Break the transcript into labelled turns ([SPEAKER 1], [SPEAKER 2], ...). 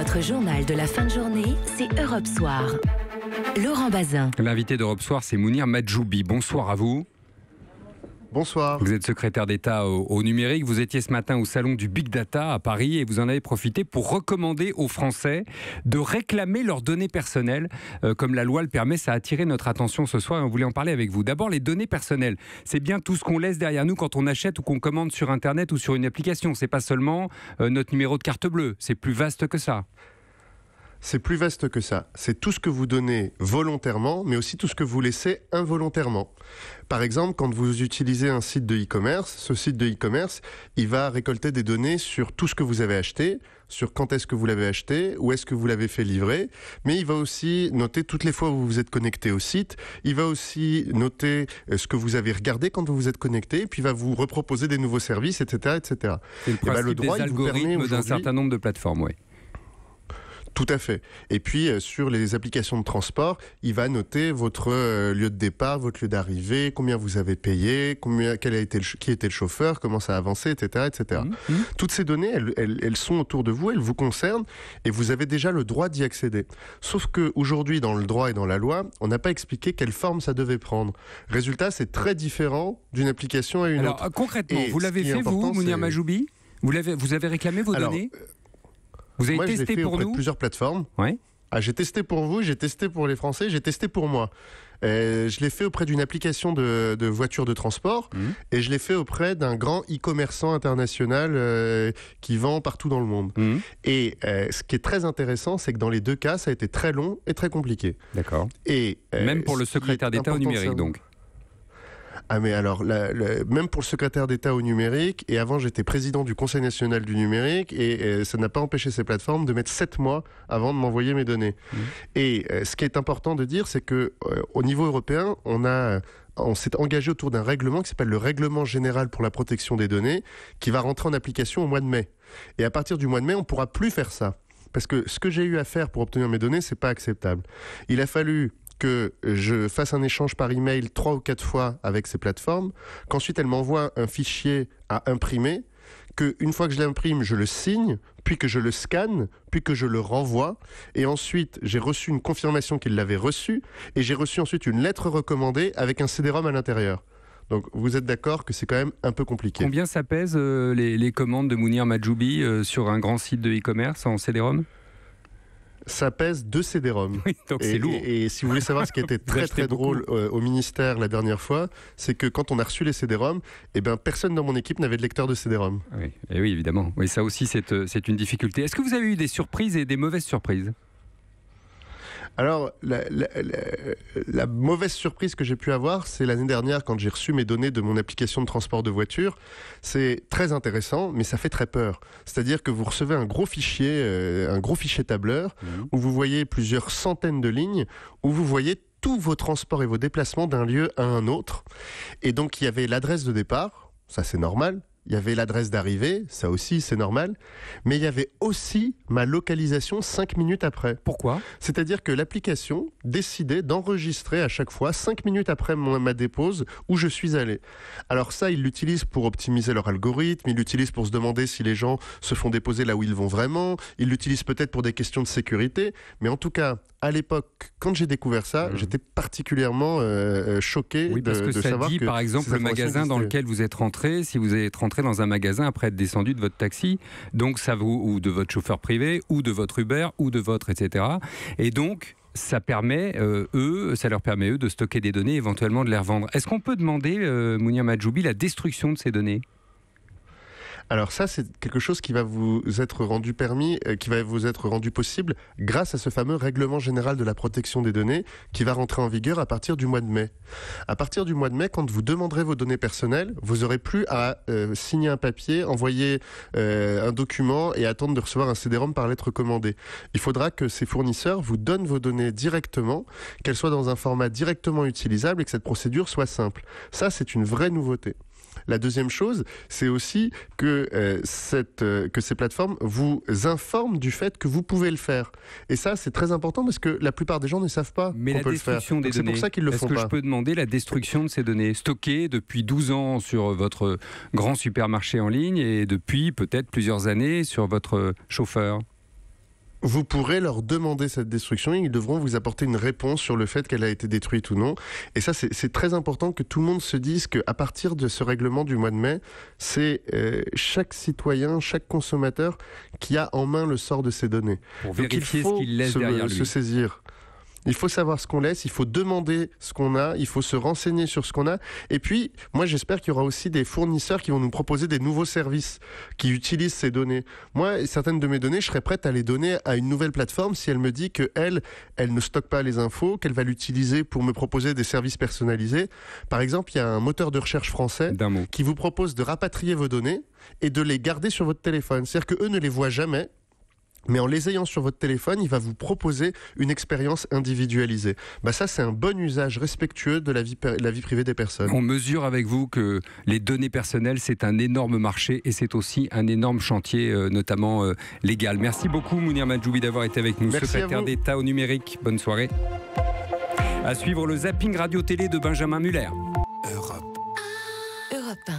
[SPEAKER 1] Votre journal de la fin de journée, c'est Europe Soir. Laurent Bazin.
[SPEAKER 2] L'invité d'Europe Soir, c'est Mounir Majoubi. Bonsoir à vous.
[SPEAKER 3] Bonsoir.
[SPEAKER 2] Vous êtes secrétaire d'État au numérique. Vous étiez ce matin au salon du Big Data à Paris et vous en avez profité pour recommander aux Français de réclamer leurs données personnelles. Comme la loi le permet, ça a attiré notre attention ce soir et on voulait en parler avec vous. D'abord, les données personnelles. C'est bien tout ce qu'on laisse derrière nous quand on achète ou qu'on commande sur Internet ou sur une application. C'est pas seulement notre numéro de carte bleue. C'est plus vaste que ça.
[SPEAKER 3] C'est plus vaste que ça. C'est tout ce que vous donnez volontairement, mais aussi tout ce que vous laissez involontairement. Par exemple, quand vous utilisez un site de e-commerce, ce site de e-commerce, il va récolter des données sur tout ce que vous avez acheté, sur quand est-ce que vous l'avez acheté, où est-ce que vous l'avez fait livrer, mais il va aussi noter toutes les fois où vous vous êtes connecté au site, il va aussi noter ce que vous avez regardé quand vous vous êtes connecté, puis il va vous reproposer des nouveaux services, etc. etc.
[SPEAKER 2] C'est le principe
[SPEAKER 3] le droit,
[SPEAKER 2] des algorithmes d'un certain nombre de plateformes, oui.
[SPEAKER 3] Tout à fait. Et puis, sur les applications de transport, il va noter votre lieu de départ, votre lieu d'arrivée, combien vous avez payé, qui était le chauffeur, comment ça a avancé, etc. etc. Toutes ces données, elles sont autour de vous, elles vous concernent, et vous avez déjà le droit d'y accéder. Sauf qu'aujourd'hui, dans le droit et dans la loi, on n'a pas expliqué quelle forme ça devait prendre. Résultat, c'est très différent d'une application à une autre.
[SPEAKER 2] Alors, concrètement,
[SPEAKER 3] et
[SPEAKER 2] vous l'avez fait, vous, Mounir Majoubi ? Vous avez réclamé vos données ? Vous avez testé pour nous
[SPEAKER 3] plusieurs plateformes.
[SPEAKER 2] Ouais.
[SPEAKER 3] J'ai testé pour vous, j'ai testé pour les Français, j'ai testé pour moi. Je l'ai fait auprès d'une application de voitures de transport et je l'ai fait auprès d'un grand e-commerçant international qui vend partout dans le monde. Et ce qui est très intéressant, c'est que dans les deux cas, ça a été très long et très compliqué.
[SPEAKER 2] D'accord.
[SPEAKER 3] Et
[SPEAKER 2] même pour le secrétaire d'État au numérique, donc.
[SPEAKER 3] Ah mais alors, même pour le secrétaire d'État au numérique, et avant j'étais président du Conseil national du numérique, et ça n'a pas empêché ces plateformes de mettre 7 mois avant de m'envoyer mes données. Et ce qui est important de dire, c'est que au niveau européen, on s'est engagé autour d'un règlement qui s'appelle le Règlement général pour la protection des données, qui va rentrer en application au mois de mai. Et à partir du mois de mai, on ne pourra plus faire ça. Parce que ce que j'ai eu à faire pour obtenir mes données, c'est pas acceptable. Il a fallu que je fasse un échange par email 3 ou 4 fois avec ces plateformes, qu'ensuite elles m'envoient un fichier à imprimer, qu'une fois que je l'imprime, je le signe, puis que je le scanne, puis que je le renvoie, et ensuite j'ai reçu une confirmation qu'ils l'avaient reçu, et j'ai reçu ensuite une lettre recommandée avec un CD-ROM à l'intérieur. Donc vous êtes d'accord que c'est quand même un peu compliqué.
[SPEAKER 2] Combien ça pèse les commandes de Mounir Majoubi sur un grand site de e-commerce en CD-ROM ?
[SPEAKER 3] Ça pèse 2 CD-ROM.
[SPEAKER 2] Oui, donc c'est lourd.
[SPEAKER 3] Et si vous voulez savoir ce qui était très très drôle au ministère la dernière fois, c'est que quand on a reçu les CD-ROM, personne dans mon équipe n'avait de lecteur de CD-ROM.
[SPEAKER 2] Oui, et oui, évidemment. Oui, ça aussi, c'est une difficulté. Est-ce que vous avez eu des surprises et des mauvaises surprises ?
[SPEAKER 3] Alors, la mauvaise surprise que j'ai pu avoir, c'est l'année dernière quand j'ai reçu mes données de mon application de transport de voiture. C'est très intéressant, mais ça fait très peur. C'est-à-dire que vous recevez un gros fichier tableur, où vous voyez plusieurs centaines de lignes, où vous voyez tous vos transports et vos déplacements d'un lieu à un autre. Et donc, il y avait l'adresse de départ, ça c'est normal. Il y avait l'adresse d'arrivée, ça aussi c'est normal, mais il y avait aussi ma localisation 5 minutes après.
[SPEAKER 2] Pourquoi ?
[SPEAKER 3] C'est-à-dire que l'application décidait d'enregistrer à chaque fois 5 minutes après ma dépose où je suis allé. Alors ça, ils l'utilisent pour optimiser leur algorithme, ils l'utilisent pour se demander si les gens se font déposer là où ils vont vraiment, ils l'utilisent peut-être pour des questions de sécurité, mais en tout cas, à l'époque, quand j'ai découvert ça, j'étais particulièrement choqué
[SPEAKER 2] parce que
[SPEAKER 3] de
[SPEAKER 2] ça
[SPEAKER 3] savoir
[SPEAKER 2] dit,
[SPEAKER 3] que
[SPEAKER 2] par exemple, le magasin dans lequel vous êtes rentré, si vous êtes rentré dans un magasin après être descendu de votre taxi, donc ça ou de votre chauffeur privé, ou de votre Uber, ou de votre, etc. Et donc, ça permet, ça leur permet, eux, de stocker des données, éventuellement de les revendre. Est-ce qu'on peut demander, Mounir Majoubi, la destruction de ces données ?
[SPEAKER 3] Alors ça, c'est quelque chose qui va vous être rendu possible grâce à ce fameux règlement général de la protection des données qui va rentrer en vigueur à partir du mois de mai. À partir du mois de mai, quand vous demanderez vos données personnelles, vous n'aurez plus à signer un papier, envoyer un document et attendre de recevoir un CD-ROM par lettre commandée. Il faudra que ces fournisseurs vous donnent vos données directement, qu'elles soient dans un format directement utilisable et que cette procédure soit simple. Ça, c'est une vraie nouveauté. La deuxième chose, c'est aussi que ces plateformes vous informent du fait que vous pouvez le faire. Et ça, c'est très important parce que la plupart des gens ne savent pas qu'on peut le faire. Donc c'est pour ça qu'ils le font pas.
[SPEAKER 2] Est-ce que je peux demander la destruction de ces données stockées depuis 12 ans sur votre grand supermarché en ligne et depuis peut-être plusieurs années sur votre chauffeur ?
[SPEAKER 3] vous pourrez leur demander cette destruction et ils devront vous apporter une réponse sur le fait qu'elle a été détruite ou non. Et ça, c'est très important que tout le monde se dise qu'à partir de ce règlement du mois de mai, c'est chaque citoyen, chaque consommateur qui a en main le sort de ces données.
[SPEAKER 2] Pour vérifier ce qu'il laisse derrière lui.
[SPEAKER 3] Se saisir. Il faut savoir ce qu'on laisse, il faut demander ce qu'on a, il faut se renseigner sur ce qu'on a. Et puis, moi, j'espère qu'il y aura aussi des fournisseurs qui vont nous proposer des nouveaux services qui utilisent ces données. Moi, certaines de mes données, je serais prête à les donner à une nouvelle plateforme si elle me dit qu'elle ne stocke pas les infos, qu'elle va l'utiliser pour me proposer des services personnalisés. Par exemple, il y a un moteur de recherche français qui vous propose de rapatrier vos données et de les garder sur votre téléphone. C'est-à-dire qu'eux ne les voient jamais. Mais en les ayant sur votre téléphone, il va vous proposer une expérience individualisée. Ça, c'est un bon usage respectueux de la vie privée des personnes.
[SPEAKER 2] On mesure avec vous que les données personnelles, c'est un énorme marché et c'est aussi un énorme chantier, notamment légal. Merci beaucoup, Mounir Majoubi, d'avoir été avec nous, secrétaire d'État au numérique. Bonne soirée. À suivre le zapping radio-télé de Benjamin Muller.
[SPEAKER 1] Europe 1.